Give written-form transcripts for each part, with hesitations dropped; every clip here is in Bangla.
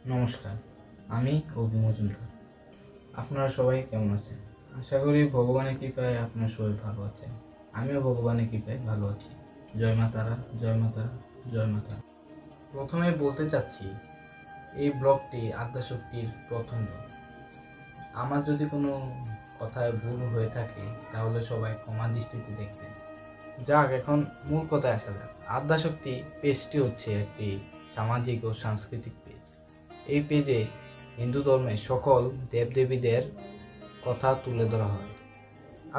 নমস্কার, আমি অভি মজুমদার। আপনারা সবাই কেমন আছেন? আশা করি ভগবানের কৃপায় আপনারা সবাই ভালো আছেন। আমিও ভগবানের কৃপায় ভালো আছি। জয় মা তারা, জয় মা তারা, জয় মা তারা। প্রথমে বলতে চাচ্ছি, এই ব্লগটি আদ্যাশক্তির প্রথম ব্লগ। আমার যদি কোনো কথায় ভুল হয়ে থাকে তাহলে সবাই ক্ষমা দৃষ্টিতে দেখবেন। যাক, এখন মূল কথায় আসা যাক। আদ্যাশক্তি পেজটি হচ্ছে একটি সামাজিক ও সাংস্কৃতিক পেজ। এই পেজে হিন্দু ধর্মের সকল দেবদেবীদের কথা তুলে ধরা হয়।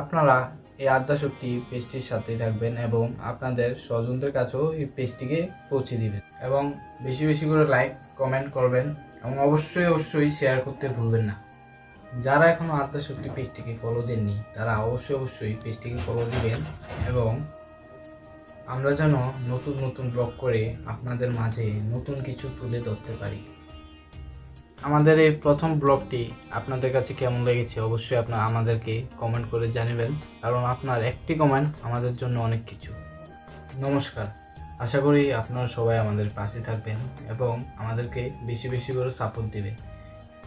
আপনারা এই আদ্যাশক্তি পেজটির সাথে থাকবেন এবং আপনাদের স্বজনদের কাছেও এই পেজটিকে পৌঁছে দিবেন এবং বেশি বেশি করে লাইক কমেন্ট করবেন এবং অবশ্যই শেয়ার করতে ভুলবেন না। যারা এখনো আদ্যাশক্তি পেজটিকে ফলো দেননি তারা অবশ্যই পেজটিকে ফলো দিবেন এবং আমরা যেন নতুন নতুন ব্লগ করে আপনাদের মাঝে নতুন কিছু তুলে ধরতে পারি। আমাদের এই প্রথম ব্লগটি আপনাদের কাছে কেমন লেগেছে অবশ্যই আপনারা আমাদেরকে কমেন্ট করে জানাবেন, কারণ আপনার একটি কমেন্ট আমাদের জন্য অনেক কিছু। নমস্কার, আশা করি আপনারা সবাই আমাদের পাশে থাকবেন এবং আমাদেরকে বেশি বেশি করে সাপোর্ট দেবেন।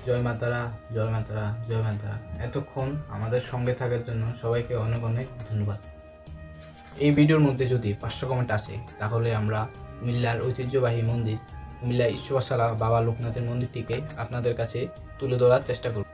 জয় মাতারা, জয় মাতারা, জয় মাতারা। এতক্ষণ আমাদের সঙ্গে থাকার জন্য সবাইকে অনেক অনেক ধন্যবাদ। এই ভিডিওর মধ্যে যদি 500 কমেন্ট আসে তাহলে আমরা কুমিল্লার ঐতিহ্যবাহী মন্দির কুমিল্লা ঈশ্বরশালা বাবা লোকনাথের মন্দিরটিকে আপনাদের কাছে তুলে ধরার চেষ্টা করব।